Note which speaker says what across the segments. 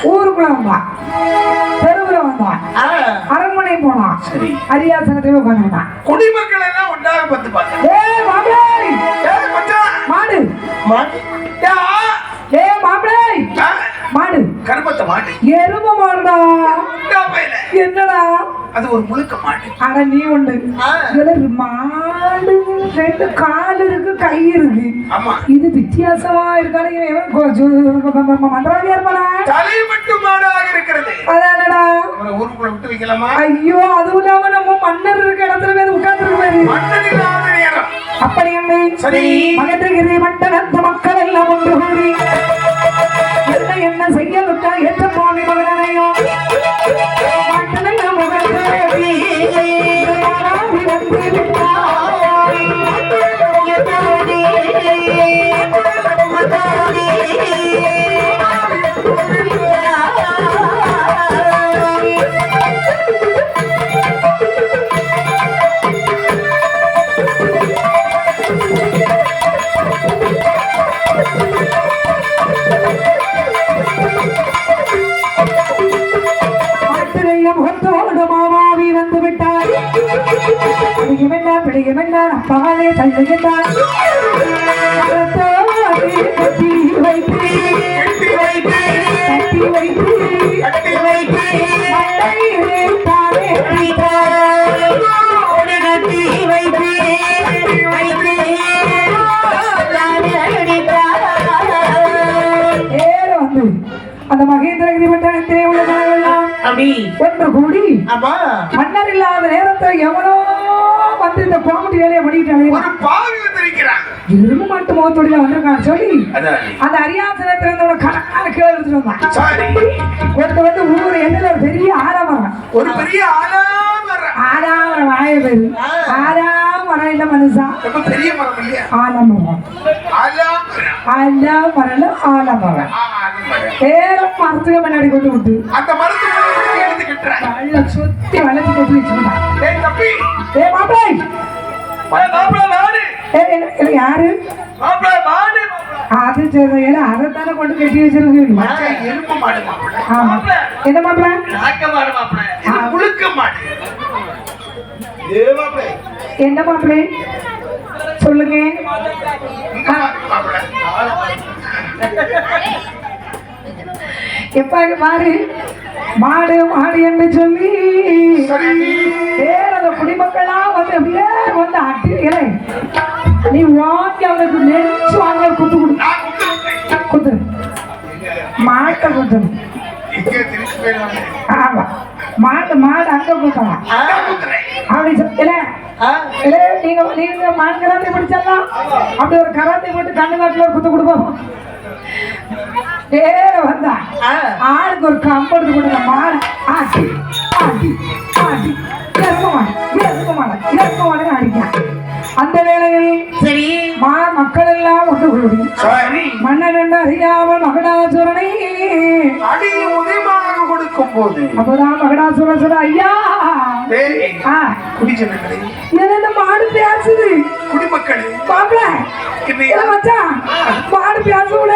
Speaker 1: ஊருக்குள்ள வந்தான், தெருவுல வந்தான், அரண்மனை போனான், அரியாசனத்தை உட்காந்துட்டான்.
Speaker 2: குடிமக்கள் எல்லாம் ஒன்றாக பத்து
Speaker 1: மாடு மாடு
Speaker 2: கருமத்தை மாடு
Speaker 1: எரும மாடுடா. என்னடா
Speaker 2: அது ஒரு முழுக்க மாடு.
Speaker 1: அட நீ ஒண்ணு மாடு ரெண்டு கால் இருக்கு கை இருக்கு. இது வித்தியாசமா இருக்கானு மந்திரவாதியா இருப்பானா?
Speaker 2: தலை மட்டும் மாடாக இருக்கிறது.
Speaker 1: அதானடா
Speaker 2: ஊருக்குள்ள விட்டு வைக்கலாமா?
Speaker 1: ஐயோ அதுவும் இல்லாம நம்ம மன்னர் இருக்க இடத்துல போய் உட்கார்ந்து இருப்பாரு.
Speaker 2: மன்னர் இல்லாத நேரம்
Speaker 1: அப்படி என்ன
Speaker 2: சரி
Speaker 1: மகத்திரி மண்டலத்து மக்கள் எல்லாம் ஒன்று கூடி என்ன என்ன செய்ய விட்டா ஏற்ற போனி மகனையும் அப்பாலே தள்ளுகின்றார். கட்டி வைத்து அந்த மகேந்திரகிரி பட்டணத்திலே உள்ள ஜனங்கள்லாம் ஒன்று கூடி மன்னர் இல்லாத நேரத்தை எவனோ வந்து இந்த கோமடி வேலையை பண்ணிட்டாங்க. எருமை மாட்டு முகத்தோட வந்திருக்கான்னு சொல்லி அந்த அரியாசனத்துல இருந்தோட கணக்கான கீழே எடுத்துட்டு வந்தான். ஒருத்த வந்து ஊர் எண்ணில் ஒரு பெரிய ஆலமரம்,
Speaker 2: ஒரு பெரிய
Speaker 1: ஆலாமரம் வாய பேரு ஆலாமரம் இல்ல மனுஷா,
Speaker 2: பெரிய மரம் இல்லையா?
Speaker 1: ஆலமரம் ஆலமரம் ஆலமரம் பேரும் மரத்துக்கு முன்னாடி கொண்டு விட்டு
Speaker 2: அந்த மரத்துக்கு
Speaker 1: நல்ல சுத்தி வளர்த்து கொண்டு வச்சுக்கிட்டான். யாரு அது சரி, அதைத்தானே கொண்டு கட்டி வச்சிருக்கீங்க. ஆமா என்ன மாப்பிள்ள? என்ன மாப்பிள்ள சொல்லுங்க. எப்ப பாரு மாடு மாடு என்று சொல்லி அந்த குடிமக்களா வந்து அப்படியே வந்து அட்டிகளே நீ வாங்கி அவனுக்கு நெரிச்சு வாங்க குத்து குத்து மாட்டை குத்தணும். ஆமா மாடு மாடு அங்க குத்தலாம் அப்படி சொல்ல நீங்க நீங்க மாடு கராத்தே பிடிச்சிடலாம். அப்படி ஒரு கராத்தே போட்டு கண்ணு காட்டுல ஒரு குத்து கொடுப்போம். நேர வந்தா ஆளுக்கு ஒரு கம்பெடுத்து கொடுங்க. மாடு ஆட்டி ஆட்டி ஆட்டி இறக்க அடிக்கான். அந்த வேளையில் சரி மக்கள் எல்லாம் ஒன்று கூடி மன்னன் அறியாமல் மகடாசுரனை
Speaker 2: அடி உதயமாக கொடுக்கும் போது
Speaker 1: அப்பதான் மகடாசுரன் சொல்ற ஐயா என்ன மாடு பேசுது
Speaker 2: குடிமக்கள்
Speaker 1: பாப்பல மச்சான் மாடு பேசல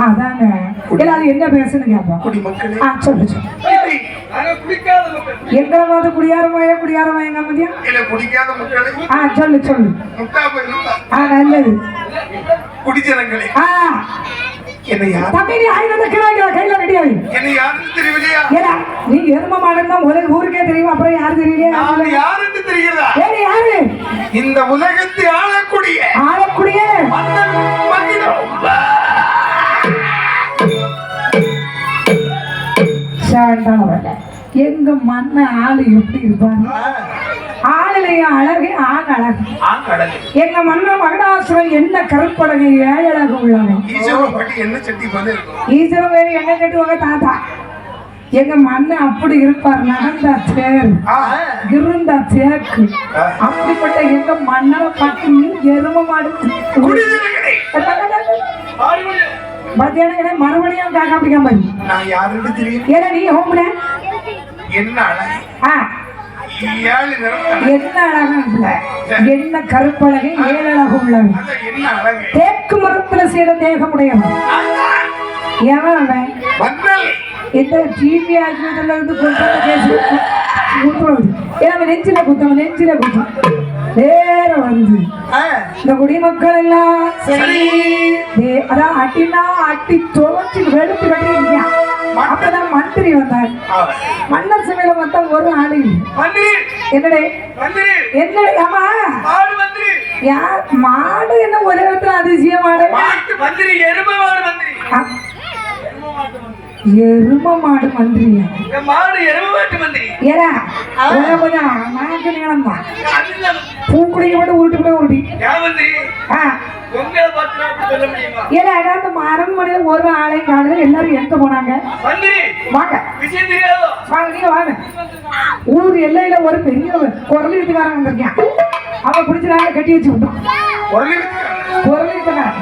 Speaker 1: அதாங்க எல்லாரும் என்ன பேசுன்னு கேட்போம். குடிமக்கள் சொல்லு சொல்லு எங்களை பார்த்து குடியாரமாய குடியாரமாயங்க மதியா சொல்லு சொல்லு நல்லது
Speaker 2: குடிஜனங்களே என்னை யார்
Speaker 1: தம்பி நீ ஆயுதத்தை கையில ரெடியாவி.
Speaker 2: என்னை யாருன்னு தெரியலையா?
Speaker 1: ஏடா நீ எரும மாடுன்னா முதல் ஊருக்கே தெரியும், அப்புறம் யாரு தெரியலையா?
Speaker 2: நான் யாருன்னு தெரிகிறதா?
Speaker 1: ஏடி யாரு?
Speaker 2: இந்த உலகத்தை ஆளக்கூடிய மன்னன் மகிடம்.
Speaker 1: எங்க மண்ண ஆளு எப்படி இருப்பாங்க? ஆளுலையும் அழகு ஆண் அழகு. எங்க மன்ன மகடாசுரன் என்ன கருப்படகு ஏழழகு உள்ளவன். ஈஸ்வரன் வேறு என்ன கட்டுவாங்க தாத்தா. எங்க மண்ணன் அப்படி இருப்பார். நடந்தா தேர் இருந்தா தேக்கு. அப்படிப்பட்ட எங்க மன்னரை பார்த்து எரும மாடு மத்தியானம் மறுபடியும் காக்கா பிடிக்காம ஏன்னா நீ ஹோம்ல
Speaker 2: என்ன அழகு
Speaker 1: என்ன அழகா என்ன கருப்பழகு ஏழழகு உள்ளவன். தேக்கு மரத்துல செய்த தேகமுடையவன். ஏன் அவன் இந்த டிவி ஆகியதுல இருந்து நெஞ்சில குத்தம் வேற வந்து இந்த குடிமக்கள் எல்லாம் அதான் அட்டினா அட்டி துவச்சு வெளுத்து கட்டி அப்பதான் மந்திரி வந்தார். மன்னர் சபையில மொத்தம் ஒரு ஆளு என்னடே என்னடே ஆமா யார் மாடு என்ன ஒரே இடத்துல அதிசயம் மாடு எரும மாடு மந்திரியா ஏடா கொஞ்சம் நாக்கு நீளம் தான் பூக்குடிக்க மட்டும் உருட்டி ஏன்னா ஏதாவது அரண்மனையில ஒரு ஆளை காலையில எல்லாரும் எங்க போனாங்க? வாங்க நீங்க வாங்க. ஊர் எல்லையில ஒரு பெரிய குரல் வீட்டுக்காரன் வந்திருக்கேன். அவன் பிடிச்சாங்க கட்டி வச்சு விட்டோம். குரல் வீட்டுக்காரன்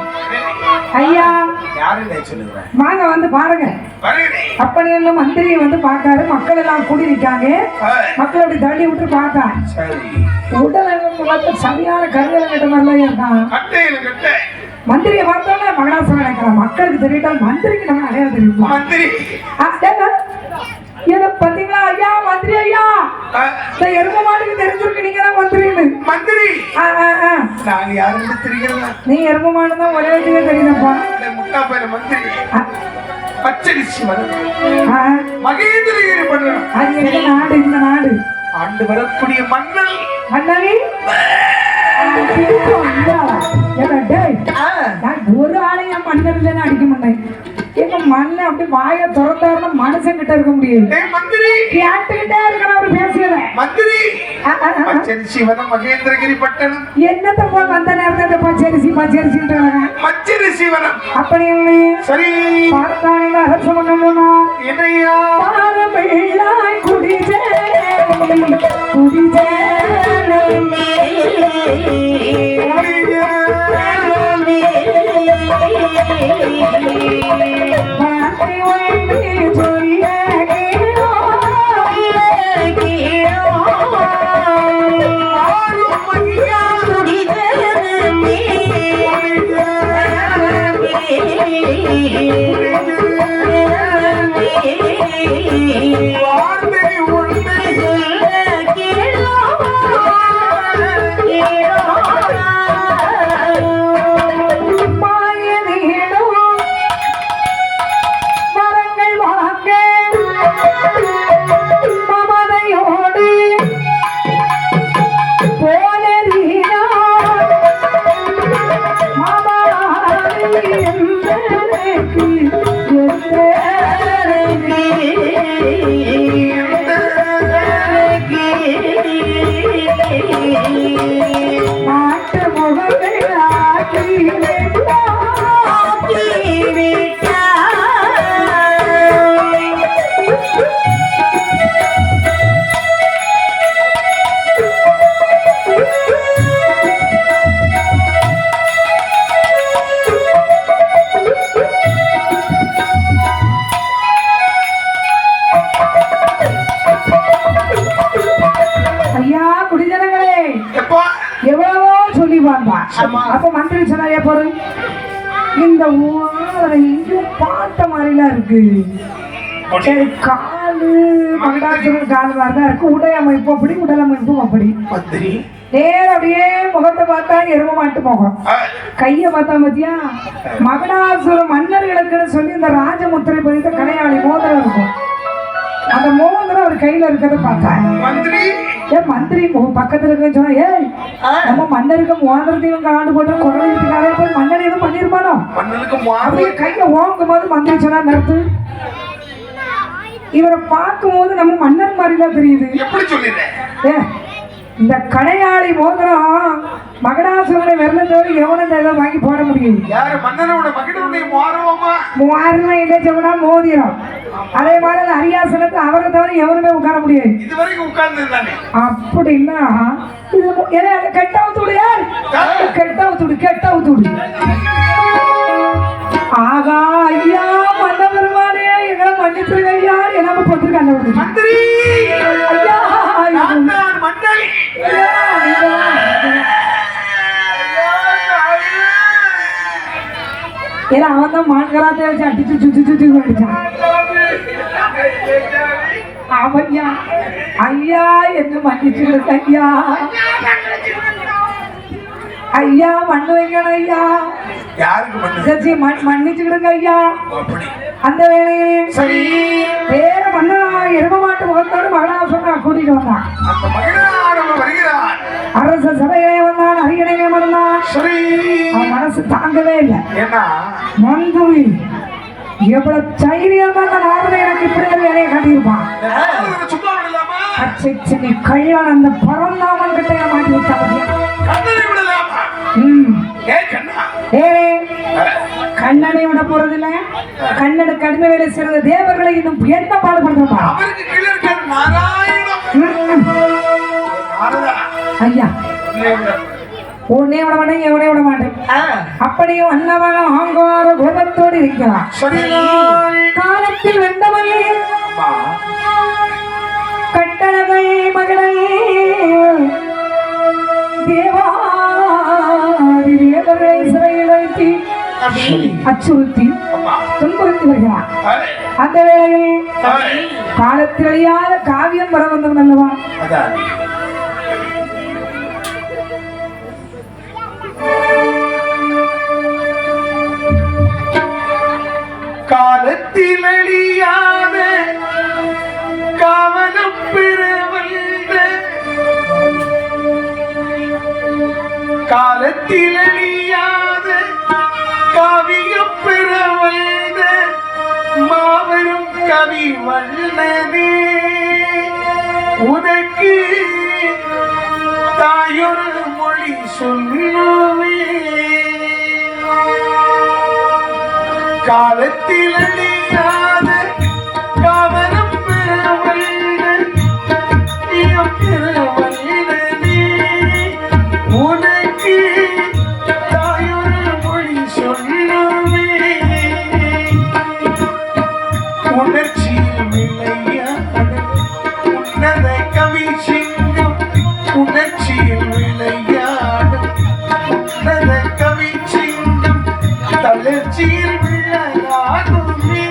Speaker 1: ஐயா வாங்க வந்து பாருங்க. அப்படி எல்லாம் மந்திரியை வந்து பார்க்காரு. மக்கள் எல்லாம் கூடி நிற்காங்க. மக்கள் அப்படி தள்ளி விட்டு பார்த்தா உடல் சரியான கருவேல கட்ட மாதிரிலாம் இருக்கான். மந்திரியை பார்த்தோன்னா மகடாசுரன் நினைக்கிறான். மக்களுக்கு தெரியட்டால் மந்திரிக்கு நம்ம அடையாளம் தெரியுமா? ஏன்னா பாத்தீங்களா ஐயா மந்திரி ஐயா இந்த எரும மாட்டுக்கு தெரிஞ்சிருக்கு நீங்க தான் மந்திரி.
Speaker 2: நான் யாருன்னு தெரியல.
Speaker 1: நீ எரும மாடு தான் ஒரே வச்சுக்க தெரியுதப்பா.
Speaker 2: முட்டா பையன மந்திரி பச்சரிசி மகேந்திரகிரி மன்னன்.
Speaker 1: அது எந்த நாடு? இந்த நாடு
Speaker 2: ஆண்டு வரக்கூடிய மன்னன்
Speaker 1: மன்னனி ஒரு ஆளையும் மன்னர் இல்லைன்னு அடிக்க மாட்டேன். எங்க மண்ண அப்படி வாய திறந்தாருன்னா மனுஷன் கிட்ட இருக்க முடியாது. கேட்டுக்கிட்டே இருக்கிற அவர் பேசுறத
Speaker 2: மகேந்திரகிரி பட்டணம்
Speaker 1: என்னத்த போய் வந்த நேரத்தை பச்சரிசி அப்படி
Speaker 2: சரி
Speaker 1: பார்த்தாங்க அரசு பண்ணணும்னா
Speaker 2: என்னையா
Speaker 1: குடிஜே அப்ப மந்திரி சொன்னாரியா போற இந்த பாட்ட மாதிரிலாம் இருக்கு. காலு மகடாசுரன் கால் மாதிரிதான் இருக்கு. உடல் அமைப்பு அப்படி உடல் அமைப்பும் அப்படி. நேரம் அப்படியே முகத்தை பார்த்தா எரும மாட்டு முகம், கைய பார்த்தா பாத்தியா மகடாசுர மன்னர்களுக்குன்னு சொல்லி இந்த ராஜமுத்திரை பதித்த கடையாளி மோதிரம் இருக்கும். அந்த மோதிரம் அவர் கையில இருக்கிறத பார்த்தார். மந்திரி பக்கத்துல இருக்குன்னு சொன்னா, ஏய் நம்ம மன்னருக்கு மோதிரத்தை இவங்க ஆண்டு போட்டு குரலுக்காரே போய் மன்னன் எதுவும் பண்ணிருப்பானோ அப்படியே கையில ஓங்கும் போது மந்திரி சொன்னா, நிறுத்து. இவரை பார்க்கும் போது நம்ம மன்னர் மாதிரிதான் தெரியுது. ஏ இந்த கடையாளி மோதிரம் மகடாசுரனை வெள்ளத்தோடு எவனும் ஏதோ வாங்கி போட முடியும். மூவாயிரம் இல்லை சொன்னா மோதிரம். அதே மாதிரி அரியாசனத்தை அவரை தவிர எவனுமே உட்கார முடியாது. அப்படின்னா இது கெட்டாவத்தோடு யார் கெட்டாவத்தோடு ஆகா ஐயா மன்ன பெருமானே எங்களை மன்னிச்சிருக்க ஐயா என்ன போட்டிருக்காங்க மந்திரி ஐயா ஏன்னா அவன் தான் மான்கராத்தை வச்சு அடிச்சு சுத்தி சுத்தி அடிச்சான். அவன்யா ஐயா என்ன மன்னிச்சுடுங்க ஐயா ஐயா மண்ணு வைக்கணும் ஐயா மன்னிச்சுக்கிடுங்க ஐயா. அந்த வேலையிலே வேற மண்ணா எரும மாட்டு முகத்தோடு மகனாசுரனை கூட்டிட்டு வந்தான். அரச சபையிலே வந்தான், அரியணையிலே வந்தான். அவன் மனசு தாங்கவே இல்லை. மந்துவி எவ்வளவு தைரியமா அந்த நாரதை எனக்கு இப்படி ஒரு வேலையை காட்டியிருப்பான். நீ கல்யாணம் அந்த பரந்தாமன் கிட்ட மாட்டி விட்டாங்க. கண்ணனை விட போறதில்ல, கண்ணனுக்கு கடுமை வேலை செய்யற தேவர்களை இன்னும் என்ன பாடுபடுறா ஐயா. உன்னே விட மாட்டேன் எவனே விட மாட்டேன். அப்படியும் அன்னவன ஆங்கார கோபத்தோடு இருக்கிறான். காலத்தில் வெண்டவனே கட்டளகள் மகளை தேவரை சிறையில் வைத்து அச்சுறுத்தி துன்புறுத்தி வருகிறான். அந்த வேளையில் காலத்தில் அழியாத காவியம் வர வந்தவன் அல்லவா.
Speaker 2: காலத்தில் அழியாத காவலம் பெற வந்த காலத்தில் அழியாத காவியம் பெற வந்த மாபெரும் கவி வல்லனே உனக்கு தாயொரு மொழி சொல்லுவே. காலத்தில் அழியாத காவலம் பெற வந்த வல்லனே உனக்கு தாயொரு மொழி சொல்லுவே. உணர்ச்சியில் விளையாட உன்னத கவி சிங்கம் உணர்ச்சியில் விளையாட உன்னத கவி சிங்கம் தளர்ச்சியில் விளையாடுமே.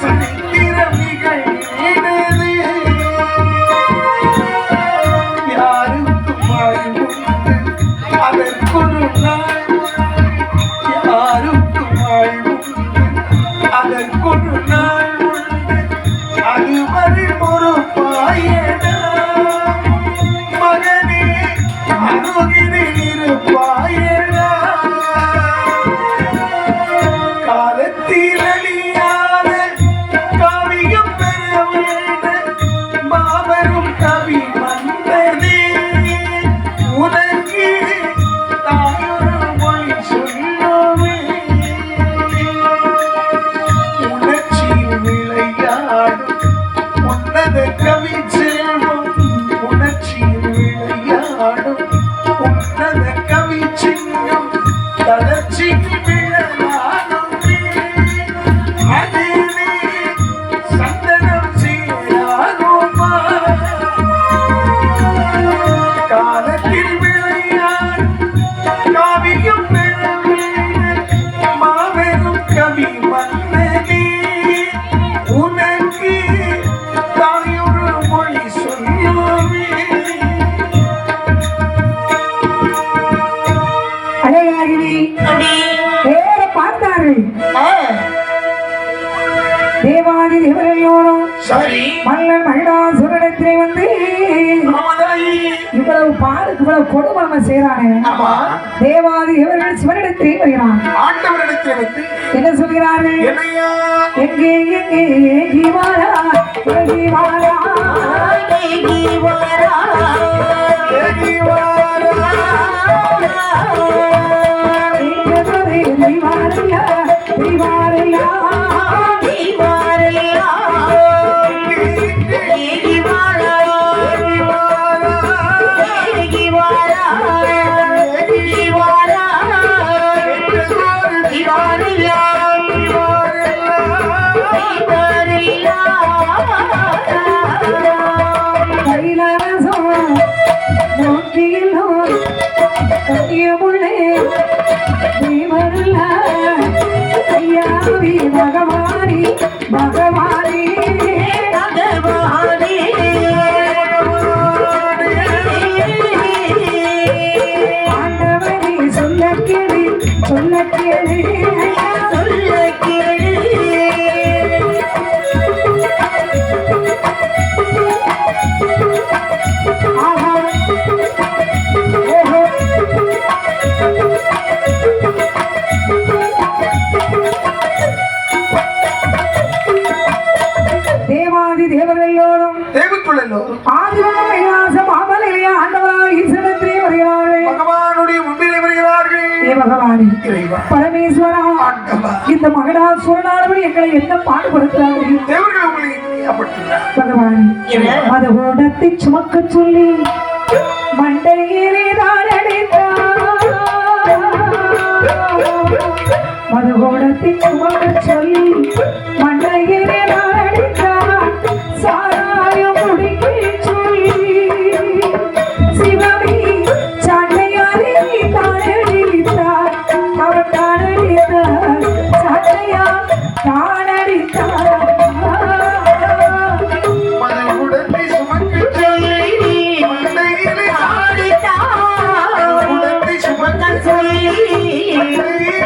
Speaker 2: சரித்திரம் நிகழ்கிறது. யாருக்கும் வாழ்வுண்டு அதற்கொரு நாள் உண்டு. யாருக்கும் வாழ்வுண்டு அதற்கொரு நாள் உண்டு. அதுவரை பொறுப்பாயடா மகனே, அருகினில் இருப்பாயடா. காலத்தில் அழியாத காவியம் பெற வேண்டும் மாபெரும் கவி வந்ததே. உனக்கு தாயொரு மொழி சொல்லுவே. உணர்ச்சியில் விளையாடும் உன்னத கவி செல்வம். உணர்ச்சியில் விளையாடும் உன்னத கவி செல்வம். தளர்ச்சிக்கு விழலாடும் அதிலே சந்தனம் சேராகுமா. காலத்தில் விளையாடும் காவியம் பெறவே மாபெரும் கவி வந்ததே. உனக்கு தாயொரு மொழி சொல்லுவே.
Speaker 1: அழகாகவே வேற பார்த்தார்கள் தேவாதி தேவரையோரும்
Speaker 2: சரி
Speaker 1: மன்னன் மகிடாசுரனிடத்திலே வந்து
Speaker 2: ஆமாதாயி.
Speaker 1: இவ்வளவு பாருக்கு இவ்வளவு கொடுமை செய்யறானே.
Speaker 2: ஆமா,
Speaker 1: தேவாதி தேவர்கள் சிவனிடத்திலே வருகிறான்.
Speaker 2: ஆண்டவரிடத்தில் வந்து
Speaker 1: என்ன சொல்கிறார்கள்?
Speaker 2: என்னையா
Speaker 1: எங்கே எங்கே ஏகி வாரா ஏகி வாரா ஏகி வாரா
Speaker 2: ஏகி வாரா.
Speaker 1: ஏகதரே தீவாரையா தீவாரையா தீவாரையா ஏகி வாரா ஏகி வாரா ஏகி வாரா தீவாரையா கைலாசம் நோக்கியிலோ கட்டியமுள்ளே தேவருள்ள ஐயாவி பகவானி பகவானி பகவானி ஆண்டவனே சொல்ல கேளு சொல்ல கேளு சொல்ல கேளு. ஆஹா ஓஹோ தேவாதி தேவர்களோடும்
Speaker 2: தேவக்குள் எல்லோரும்
Speaker 1: ஆதிவனம் கைலாசம் ஆமலையிலே ஆண்டவராக ஈஸ்வரத்திலே வருகிறார்கள்.
Speaker 2: பகவானுடைய முன்பிலே வருகிறார்கள்.
Speaker 1: ஏ பகவானி
Speaker 2: இறைவா,
Speaker 1: பரமேஸ்வரா,
Speaker 2: ஆண்டவா,
Speaker 1: இந்த மகடாசுரனானவர் எங்களை என்ன பாடுபடுத்துகிறார்கள்?
Speaker 2: தேவர்கள் உங்களை இனிமைப்படுத்துகிறார்.
Speaker 1: பகவானி மதகோடத்தை சுமக்க சொல்லி மண்டையிலே தான் அடைத்தார். மதகோடத்தை சுமக்க சொல்லி மண்டையிலே தான் அடைத்தார். சாராயம் குடிக்க சொல்லி சிவமி சாட்டையாரே தானடித்தார். அவர் தானடித்தார் சாட்டையார் தானடித்தார்.
Speaker 2: மனவுடனே சுமக்கச் சொல்லி மண்டையிலே மனவுடனே சுமக்கச் சொல்லி மண்டையிலே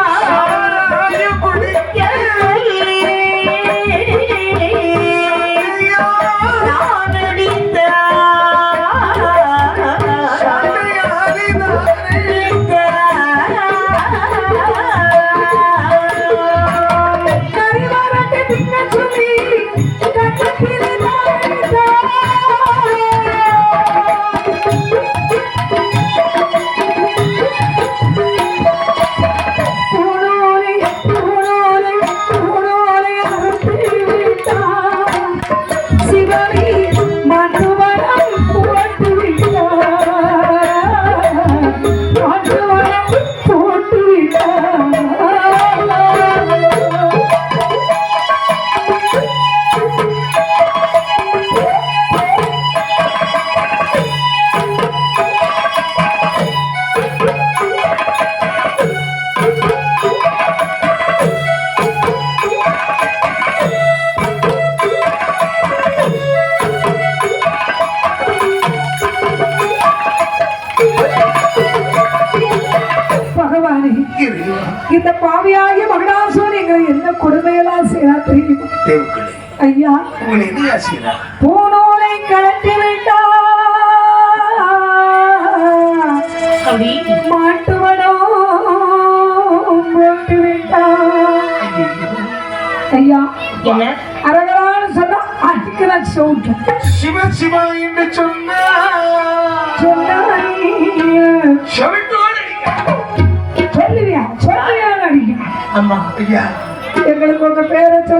Speaker 2: சாராயம்
Speaker 1: பகவானே
Speaker 2: இறைவா,
Speaker 1: இந்த பாவியாகிய மகடாசுரன் எங்களை என்ன கொடுமையெல்லாம் செய்யறா தெரியுமா
Speaker 2: தேவர்களே,
Speaker 1: ஐயா
Speaker 2: உங்களை என்ன ஆசையா?
Speaker 1: பூனோலை கலட்டி விட்டா மாட்டுவனோ போட்டு விட்டா ஐயா
Speaker 3: என்ன
Speaker 1: அரகரான்னு சொன்னா அடிக்கிற சவுண்ட்
Speaker 2: சிவ சிவா என்று சொன்னா
Speaker 1: சொல்லுவியா சொல்லுவியா நடிக்க
Speaker 3: அம்மா
Speaker 2: ஐயா,
Speaker 1: எங்களுக்கு உங்க பேரை